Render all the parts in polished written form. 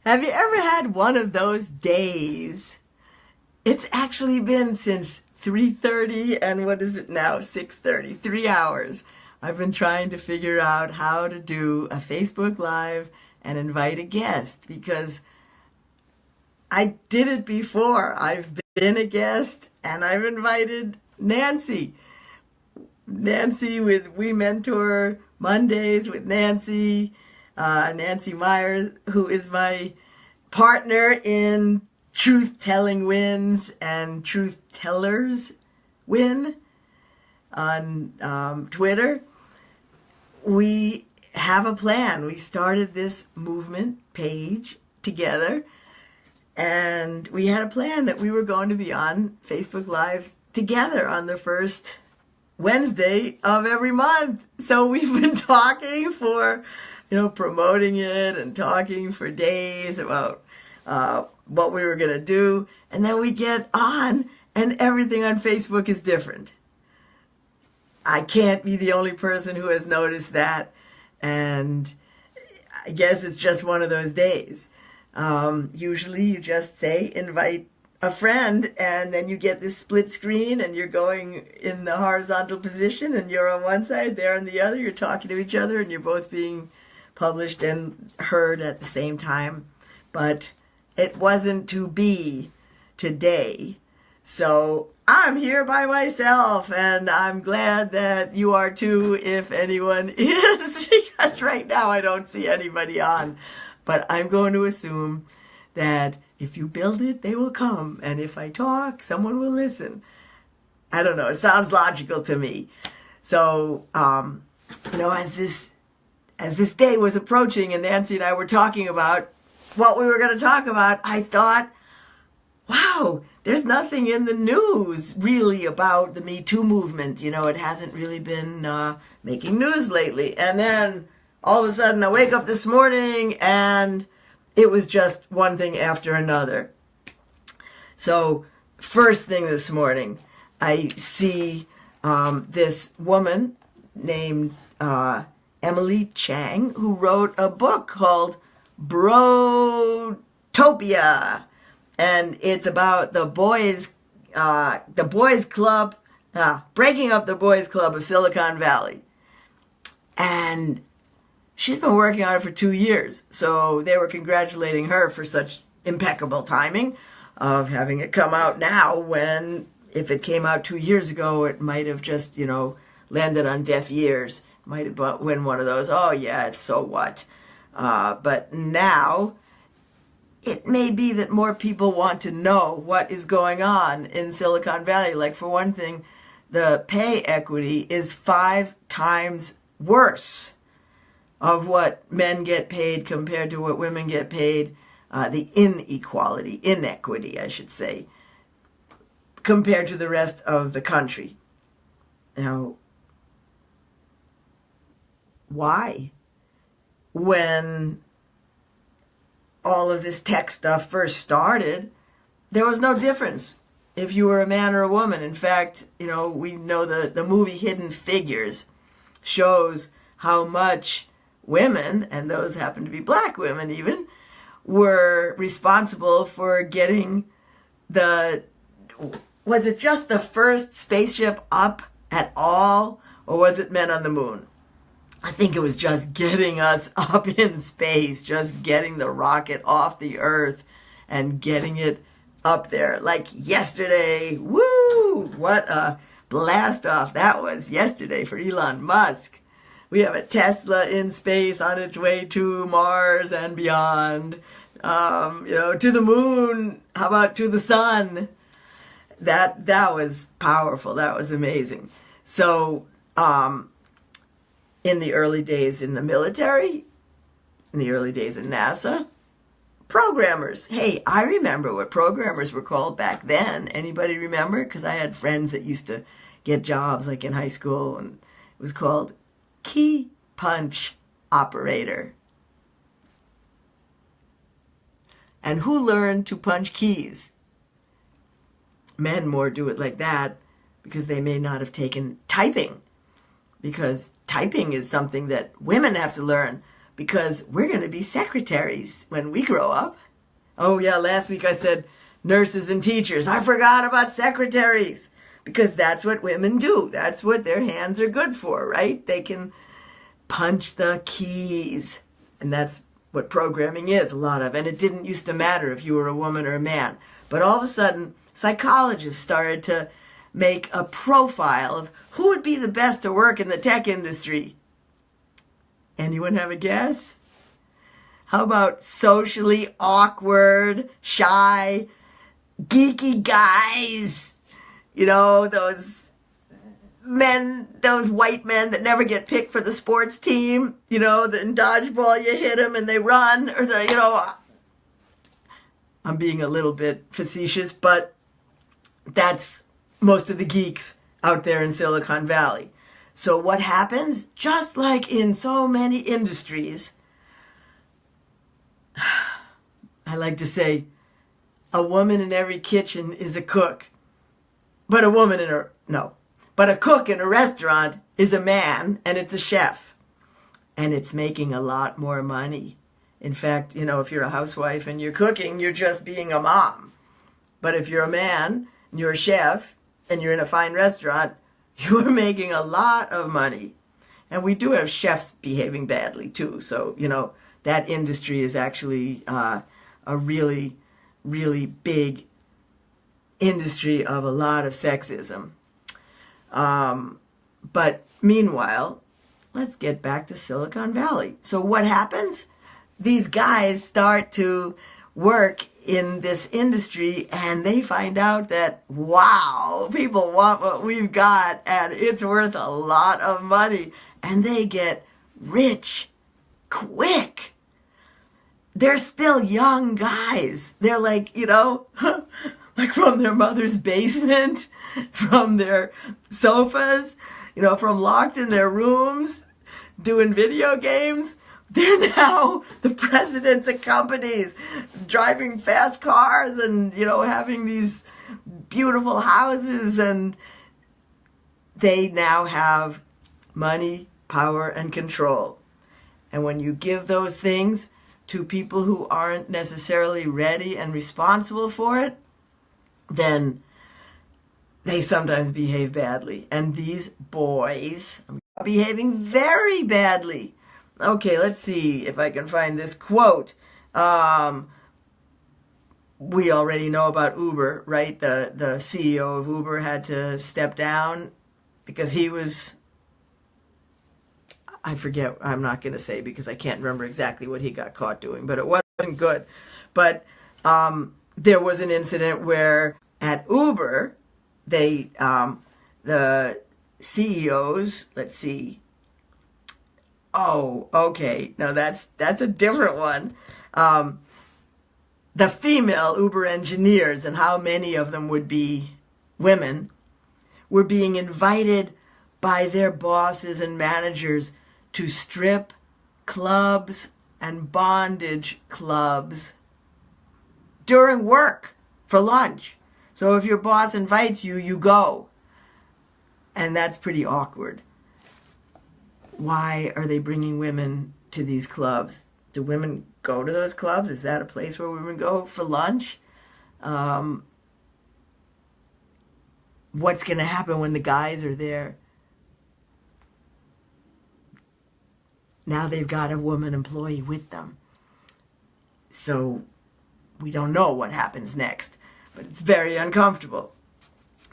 Have you ever had one of those days? It's actually been since 3:30, and what is it now? 6:30, 3 hours. I've been trying to figure out how to do a Facebook Live and invite a guest because I did it before. I've been a guest and I've invited Nancy. Nancy with We Mentor Mondays with Nancy. Nancy Myers, who is my partner in Truth Telling Wins and Truth Tellers Win on Twitter. We have a plan. We started this movement page together, and we had a plan that we were going to be on Facebook Lives together on the first Wednesday of every month. So we've been talking for, promoting it and talking for days about what we were going to do. And then we get on and everything on Facebook is different. I can't be the only person who has noticed that. And I guess it's just one of those days. Usually you just say, invite a friend, and then you get this split screen and you're going in the horizontal position and you're on one side, they're on the other, you're talking to each other and you're both being published and heard at the same time. But it wasn't to be today. So I'm here by myself, and I'm glad that you are too, if anyone is, because right now I don't see anybody on. But I'm going to assume that if you build it, they will come. And if I talk, someone will listen. I don't know. It sounds logical to me. So, as this day was approaching and Nancy and I were talking about what we were going to talk about, I thought, wow, there's nothing in the news really about the Me Too movement. It hasn't really been making news lately. And then all of a sudden I wake up this morning and it was just one thing after another. So first thing this morning, I see this woman named Emily Chang, who wrote a book called Brotopia. And it's about the boys club, breaking up the boys club of Silicon Valley. And she's been working on it for 2 years. So they were congratulating her for such impeccable timing of having it come out now, when if it came out 2 years ago, it might have just, landed on deaf ears. Might have been one of those, oh yeah, it's so what. But now it may be that more people want to know what is going on in Silicon Valley. Like, for one thing, the pay equity is 5 times worse of what men get paid compared to what women get paid. The inequity, I should say, compared to the rest of the country. Now, why? When all of this tech stuff first started, there was no difference if you were a man or a woman. In fact, we know the movie Hidden Figures shows how much women, and those happen to be black women even, were responsible for getting was it just the first spaceship up at all, or was it Men on the Moon? I think it was just getting us up in space, just getting the rocket off the Earth and getting it up there. Like yesterday, woo! What a blast off that was yesterday for Elon Musk. We have a Tesla in space on its way to Mars and beyond. To the moon. How about to the sun? That was powerful. That was amazing. So, in the early days in the military, in the early days in NASA, programmers. Hey, I remember what programmers were called back then. Anybody remember? Because I had friends that used to get jobs like in high school, and it was called key punch operator. And who learned to punch keys? Men more do it like that because they may not have taken typing, because typing is something that women have to learn. because we're going to be secretaries when we grow up. Oh yeah, last week I said nurses and teachers. I forgot about secretaries, because that's what women do. That's what their hands are good for, right? They can punch the keys. And that's what programming is, a lot of. And it didn't used to matter if you were a woman or a man. But all of a sudden, psychologists started to make a profile of who would be the best to work in the tech industry. Anyone have a guess? How about socially awkward, shy, geeky guys? You know, those men, those white men that never get picked for the sports team, you know, that in dodgeball you hit them and they run, or so, you know. I'm being a little bit facetious, but that's most of the geeks out there in Silicon Valley. So what happens? Just like in so many industries, I like to say, a woman in every kitchen is a cook. But a cook in a restaurant is a man, and it's a chef. And it's making a lot more money. In fact, you know, if you're a housewife and you're cooking, you're just being a mom. But if you're a man, and you're a chef, and you're in a fine restaurant, you're making a lot of money. And we do have chefs behaving badly, too. So, you know, that industry is actually a really, really big industry of a lot of sexism. But meanwhile, let's get back to Silicon Valley. So what happens? These guys start to work in this industry and they find out that, wow, people want what we've got and it's worth a lot of money. And they get rich quick. They're still young guys. They're like, you know, like from their mother's basement, from their sofas, you know, from locked in their rooms, doing video games. They're now the presidents of companies, driving fast cars and, you know, having these beautiful houses. And they now have money, power, and control. And when you give those things to people who aren't necessarily ready and responsible for it, then they sometimes behave badly. And these boys are behaving very badly. Okay, let's see if I can find this quote. We already know about Uber, right? The CEO of Uber had to step down because he was, I forget, I'm not going to say because I can't remember exactly what he got caught doing, but it wasn't good. But there was an incident where at Uber, they, the CEOs, let's see. Oh, okay. No, that's a different one. The female Uber engineers, and how many of them would be women, were being invited by their bosses and managers to strip clubs and bondage clubs during work for lunch. So if your boss invites you, you go. And that's pretty awkward. Why are they bringing women to these clubs? Do women go to those clubs? Is that a place where women go for lunch? What's going to happen when the guys are there? Now they've got a woman employee with them. So we don't know what happens next, but it's very uncomfortable.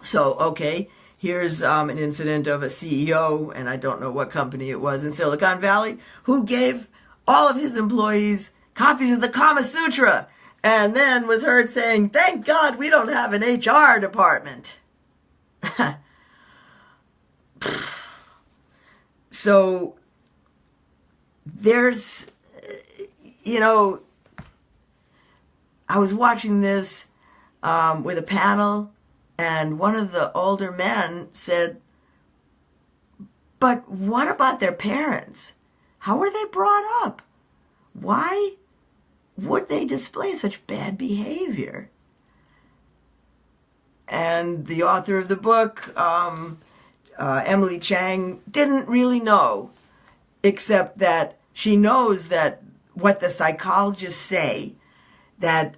So, okay. Here's an incident of a CEO, and I don't know what company it was in Silicon Valley, who gave all of his employees copies of the Kama Sutra, and then was heard saying, "Thank God we don't have an HR department." So there's, you know, I was watching this with a panel. And one of the older men said, but what about their parents? How were they brought up? Why would they display such bad behavior? And the author of the book, Emily Chang, didn't really know, except that She knows that what the psychologists say, that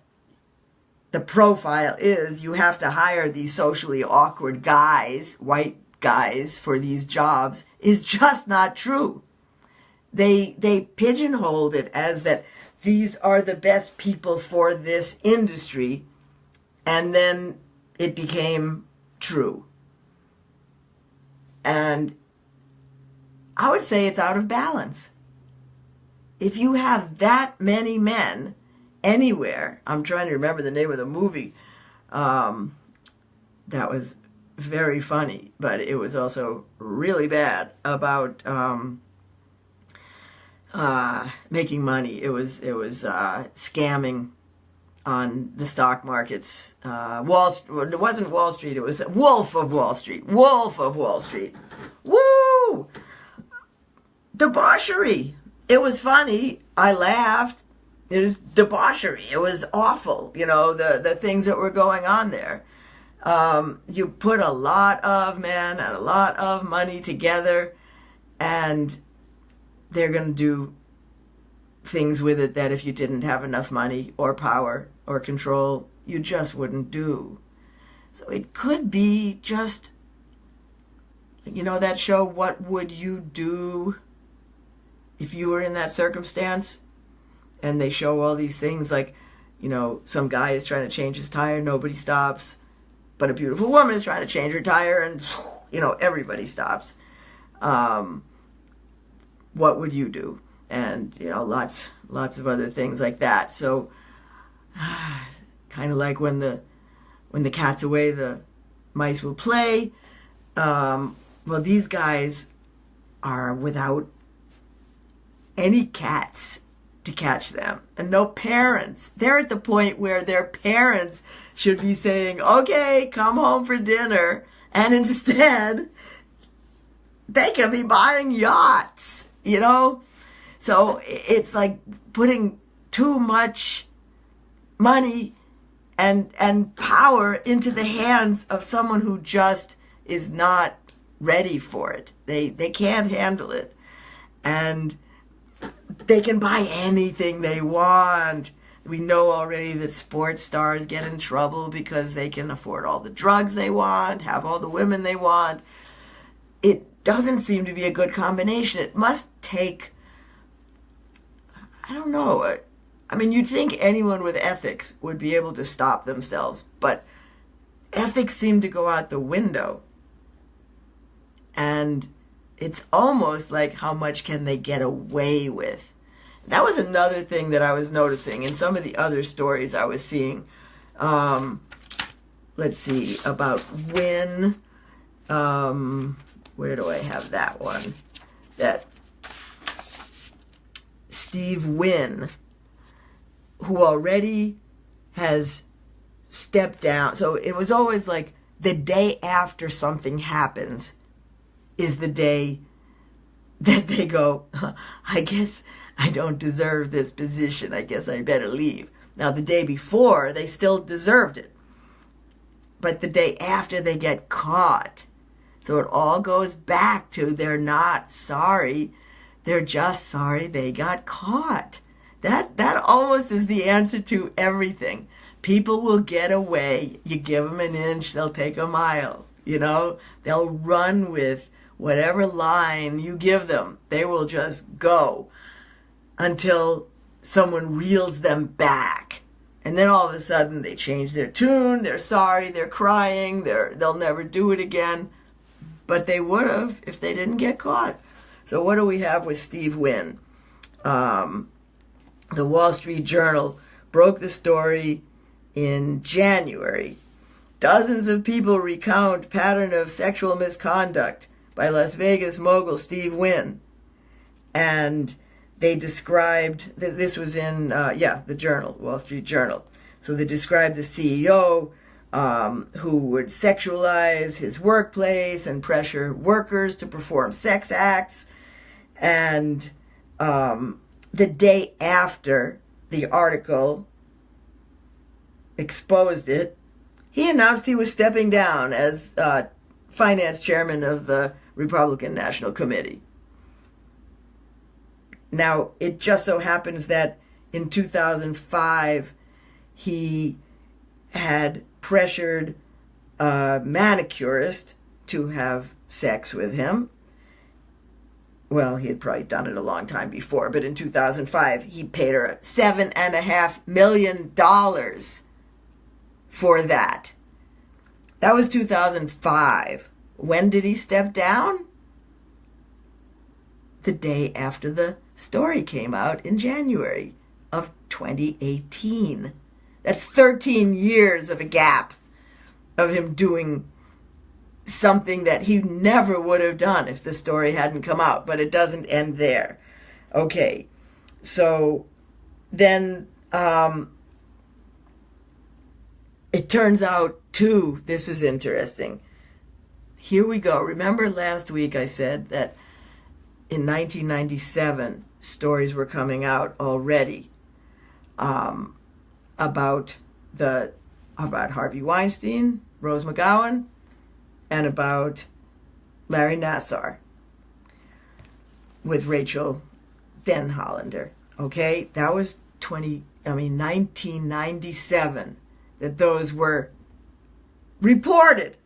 the profile is you have to hire these socially awkward guys, white guys, for these jobs, is just not true. They pigeonholed it as that these are the best people for this industry, and then it became true. And I would say it's out of balance. If you have that many men anywhere, I'm trying to remember the name of the movie, that was very funny, but it was also really bad about making money. It was scamming on the stock markets. It wasn't Wall Street. It was Wolf of Wall Street. Wolf of Wall Street. Woo! Debauchery. It was funny. I laughed. It was debauchery. It was awful. The things that were going on there. You put a lot of men and a lot of money together, and they're going to do things with it that if you didn't have enough money or power or control, you just wouldn't do. So it could be just, that show, What Would You Do If You Were in That Circumstance? And they show all these things like, some guy is trying to change his tire, nobody stops. But a beautiful woman is trying to change her tire, and, everybody stops. What would you do? And, lots of other things like that. So, kind of like when the cat's away, the mice will play. Well, these guys are without any cats to catch them, and no parents. They're at the point where their parents should be saying, okay, come home for dinner, and instead they can be buying yachts, So it's like putting too much money and power into the hands of someone who just is not ready for it. They can't handle it. And they can buy anything they want. We know already that sports stars get in trouble because they can afford all the drugs they want, have all the women they want. It doesn't seem to be a good combination. It must take, I don't know. I mean, you'd think anyone with ethics would be able to stop themselves, but ethics seem to go out the window. And it's almost like, how much can they get away with? That was another thing that I was noticing in some of the other stories I was seeing. Let's see, about Wynn. Where do I have that one? That Steve Wynn, who already has stepped down. So it was always like the day after something happens is the day that they go, I guess I don't deserve this position. I guess I better leave. Now, the day before, they still deserved it. But the day after, they get caught. So it all goes back to they're not sorry. They're just sorry they got caught. That almost is the answer to everything. People will get away. You give them an inch, they'll take a mile. They'll run with whatever line you give them. They will just go until someone reels them back. And then all of a sudden they change their tune, they're sorry, they're crying, they'll never do it again. But they would have if they didn't get caught. So what do we have with Steve Wynn? The Wall Street Journal broke the story in January. Dozens of people recount pattern of sexual misconduct by Las Vegas mogul Steve Wynn. And they described, this was in, the Journal, Wall Street Journal. So they described the CEO who would sexualize his workplace and pressure workers to perform sex acts. And the day after the article exposed it, he announced he was stepping down as finance chairman of the Republican National Committee. Now, it just so happens that in 2005, he had pressured a manicurist to have sex with him. Well, he had probably done it a long time before, but in 2005, he paid her $7.5 million for that. That was 2005. When did he step down? The day after the story came out in January of 2018. That's 13 years of a gap of him doing something that he never would have done if the story hadn't come out. But it doesn't end there. Okay, so then it turns out, too, this is interesting. Here we go. Remember last week I said that in 1997, stories were coming out already about Harvey Weinstein, Rose McGowan, and about Larry Nassar with Rachel Denhollander. Okay, that was 1997 that those were reported,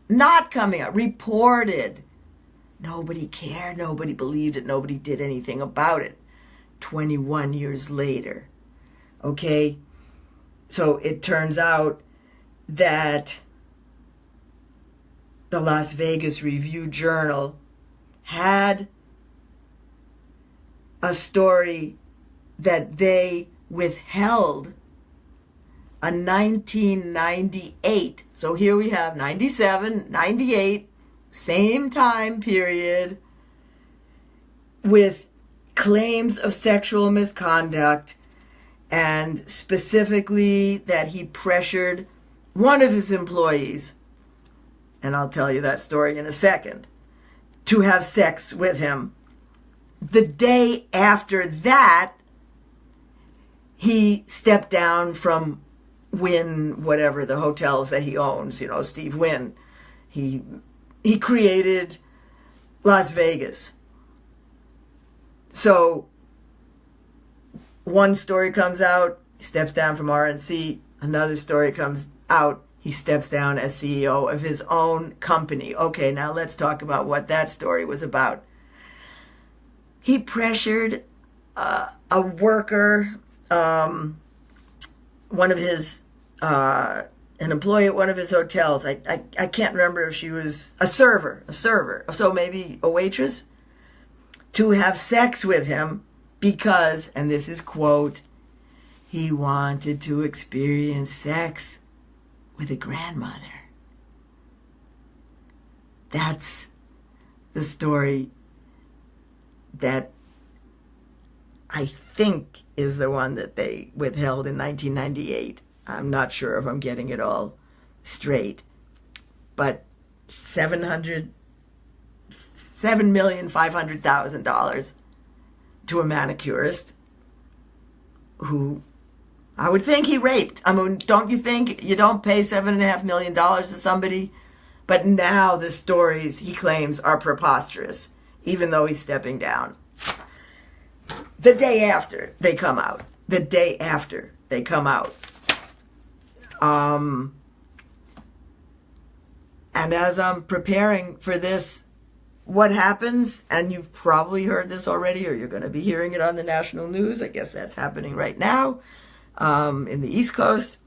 not coming out, reported. Nobody cared, nobody believed it, nobody did anything about it. 21 years later. Okay? So it turns out that the Las Vegas Review-Journal had a story that they withheld a 1998. So here we have 97, 98, same time period, with claims of sexual misconduct, and specifically that he pressured one of his employees, and I'll tell you that story in a second, to have sex with him. The day after that, he stepped down from Wynn, whatever, the hotels that he owns, Steve Wynn. He created Las Vegas. So one story comes out, he steps down from RNC. Another story comes out, he steps down as CEO of his own company. Okay, now let's talk about what that story was about. He pressured a worker, an employee at one of his hotels. I can't remember if she was a server, so maybe a waitress, to have sex with him because, and this is quote, he wanted to experience sex with a grandmother. That's the story that I think is the one that they withheld in 1998. I'm not sure if I'm getting it all straight, but $7,500,000 to a manicurist who I would think he raped. I mean, don't you think you don't pay $7.5 million to somebody? But now the stories he claims are preposterous, even though he's stepping down. The day after they come out. And as I'm preparing for this, what happens, and you've probably heard this already, or you're going to be hearing it on the national news, I guess that's happening right now, in the East Coast,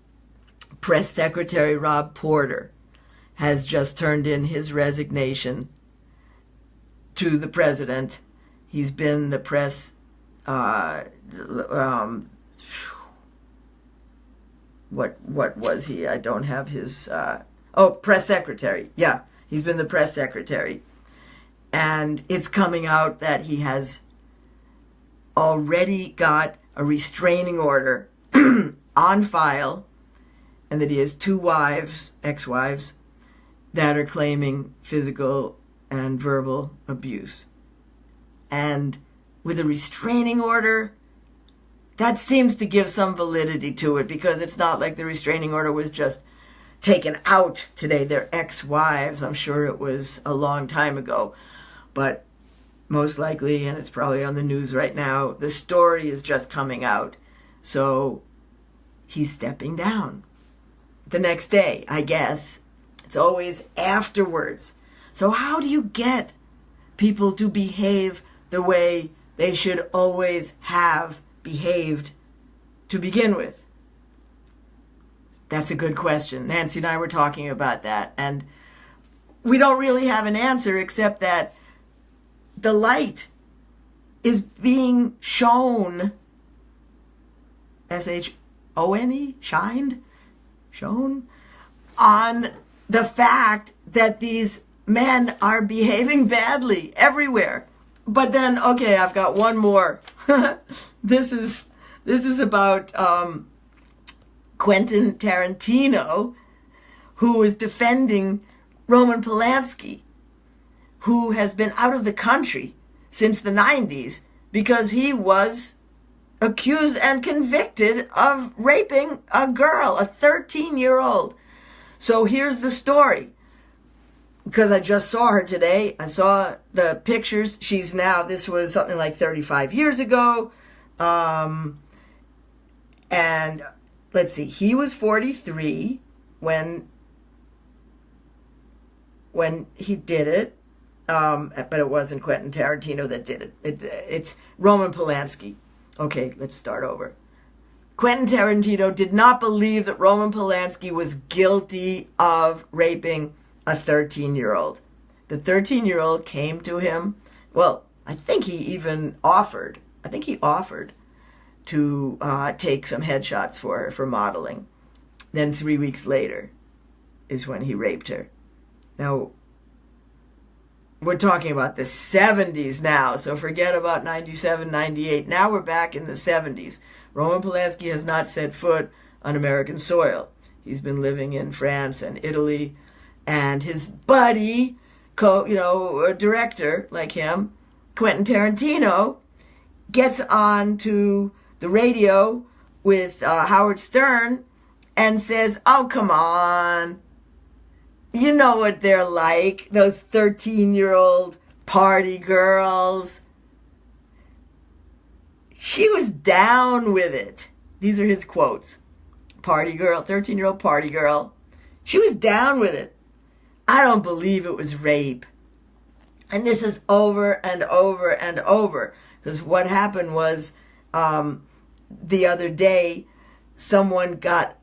Press Secretary Rob Porter has just turned in his resignation to the president. He's been the press, what was he? I don't have his, press secretary. Yeah, he's been the press secretary. And it's coming out that he has already got a restraining order on file, and that he has two wives, ex-wives, that are claiming physical and verbal abuse. And with a restraining order, that seems to give some validity to it, because it's not like the restraining order was just taken out today. They're ex-wives. I'm sure it was a long time ago. But most likely, and it's probably on the news right now, the story is just coming out. So he's stepping down the next day, I guess. It's always afterwards. So how do you get people to behave the way they should always have behaved to begin with? That's a good question. Nancy and I were talking about that, and we don't really have an answer except that the light is being shown, S-H-O-N-E, shown, on the fact that these men are behaving badly everywhere. But then, okay, I've got one more. This is about Quentin Tarantino, who is defending Roman Polanski, who has been out of the country since the 90s because he was accused and convicted of raping a girl, a 13-year-old. So here's the story. Because I just saw her today. I saw the pictures. This was something like 35 years ago. And let's see, he was 43 when he did it. But it wasn't Quentin Tarantino that did it. It's Roman Polanski. Okay, let's start over. Quentin Tarantino did not believe that Roman Polanski was guilty of raping a 13-year-old. The 13-year-old came to him. Well, I think he offered to take some headshots for her for modeling. Then 3 weeks later is when he raped her. Now, we're talking about the 70s now, so forget about 97, 98. Now we're back in the 70s. Roman Polanski has not set foot on American soil. He's been living in France and Italy, and his buddy, a director like him, Quentin Tarantino, gets on to the radio with Howard Stern and says, "Oh, come on. You know what they're like, those 13-year-old party girls." She was down with it. These are his quotes. Party girl, 13-year-old party girl. She was down with it. I don't believe it was rape. And this is over and over and over. Because what happened was the other day, someone got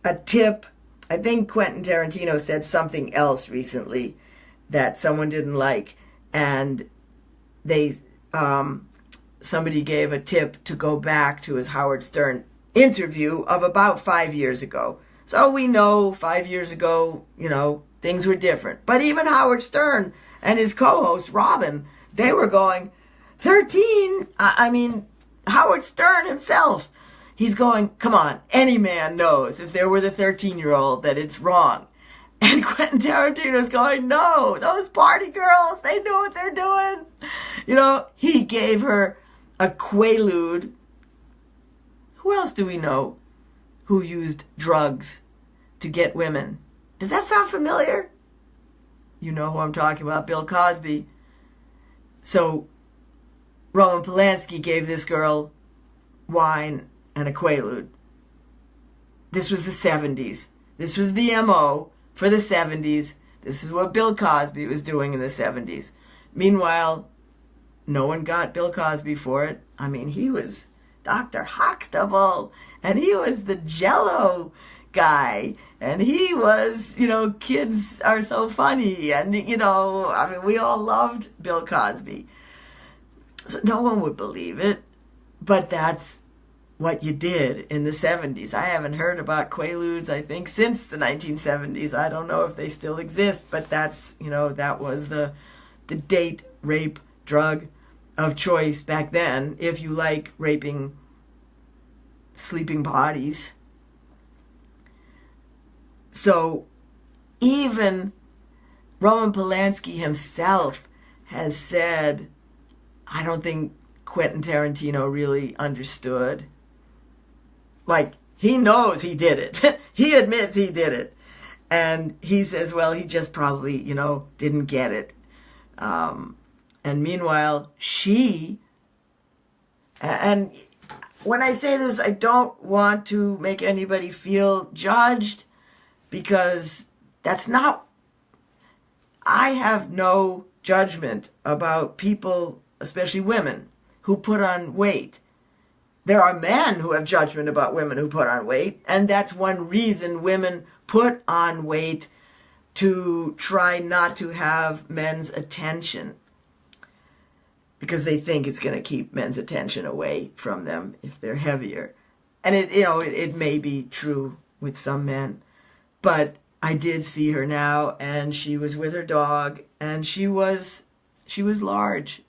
a tip. I think Quentin Tarantino said something else recently that someone didn't like. And somebody gave a tip to go back to his Howard Stern interview of about 5 years ago. So we know 5 years ago, things were different. But even Howard Stern and his co-host, Robin, they were going, 13? Howard Stern himself. He's going, come on, any man knows if there were the 13-year-old that it's wrong. And Quentin Tarantino's going, no, those party girls, they know what they're doing. He gave her a Quaalude. Who else do we know who used drugs to get women? Does that sound familiar? You know who I'm talking about, Bill Cosby. So Roman Polanski gave this girl wine and a Quaalude. This was the 70s. This was the MO for the 70s. This is what Bill Cosby was doing in the 70s. Meanwhile, no one got Bill Cosby for it. He was Dr. Huxtable, and he was the Jell-O guy, and he was, kids are so funny, and, we all loved Bill Cosby. So no one would believe it, but that's what you did in the 70s. I haven't heard about Quaaludes, I think, since the 1970s. I don't know if they still exist, but that's, that was the date rape drug of choice back then, if you like raping sleeping bodies. So even Roman Polanski himself has said, I don't think Quentin Tarantino really understood. Like, he knows he did it. He admits he did it. And he says, well, he just probably, didn't get it. And meanwhile, and when I say this, I don't want to make anybody feel judged, because that's not, I have no judgment about people, especially women, who put on weight. There are men who have judgment about women who put on weight, and that's one reason women put on weight, to try not to have men's attention, because they think it's going to keep men's attention away from them if they're heavier. And it may be true with some men, but I did see her now, and she was with her dog, and she was large,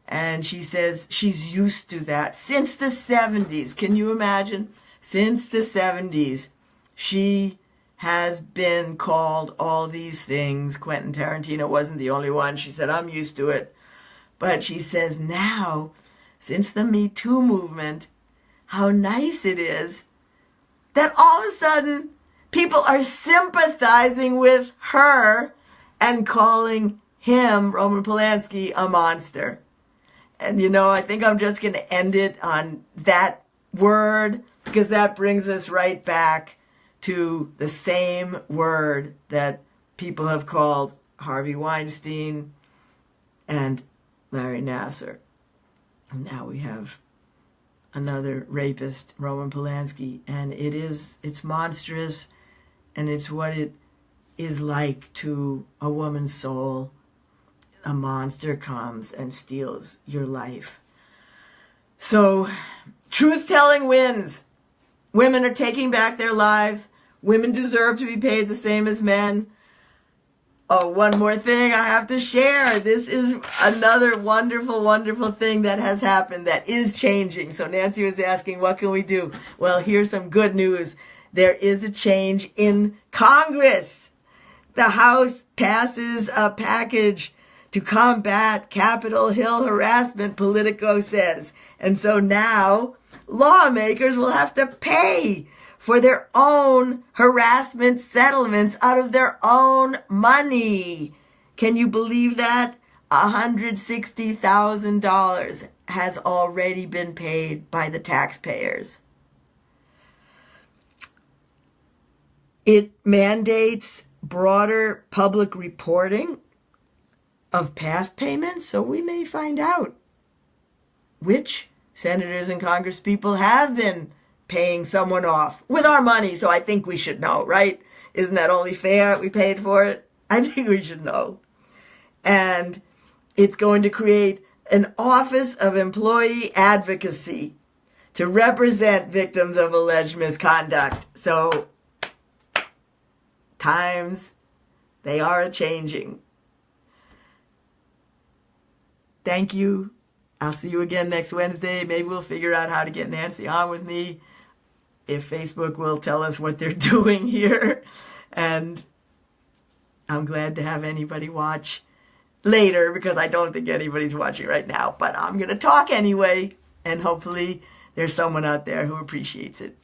and she says she's used to that since the 70s. Can you imagine? Since the 70s, she has been called all these things. Quentin Tarantino wasn't the only one. She said, I'm used to it. But she says now, since the Me Too movement, how nice it is that all of a sudden people are sympathizing with her and calling him, Roman Polanski, a monster. And I think I'm just going to end it on that word, because that brings us right back to the same word that people have called Harvey Weinstein and Larry Nassar. And now we have another rapist, Roman Polanski, and it's monstrous, and it's what it is like to a woman's soul. A monster comes and steals your life. So, truth-telling wins. Women are taking back their lives. Women deserve to be paid the same as men. Oh, one more thing I have to share. This is another wonderful, wonderful thing that has happened that is changing. So Nancy was asking, what can we do? Well, here's some good news. There is a change in Congress. The House passes a package to combat Capitol Hill harassment, Politico says. And so now lawmakers will have to pay for their own harassment settlements out of their own money. Can you believe that? $160,000 has already been paid by the taxpayers. It mandates broader public reporting of past payments, so we may find out which senators and congresspeople have been paying someone off with our money. So I think we should know, right? Isn't that only fair? We paid for it. I think we should know. And it's going to create an Office of Employee Advocacy to represent victims of alleged misconduct. So times, they are a-changing. Thank you. I'll see you again next Wednesday. Maybe we'll figure out how to get Nancy on with me, if Facebook will tell us what they're doing here. And I'm glad to have anybody watch later, because I don't think anybody's watching right now. But I'm going to talk anyway, and hopefully there's someone out there who appreciates it.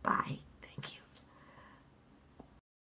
Bye.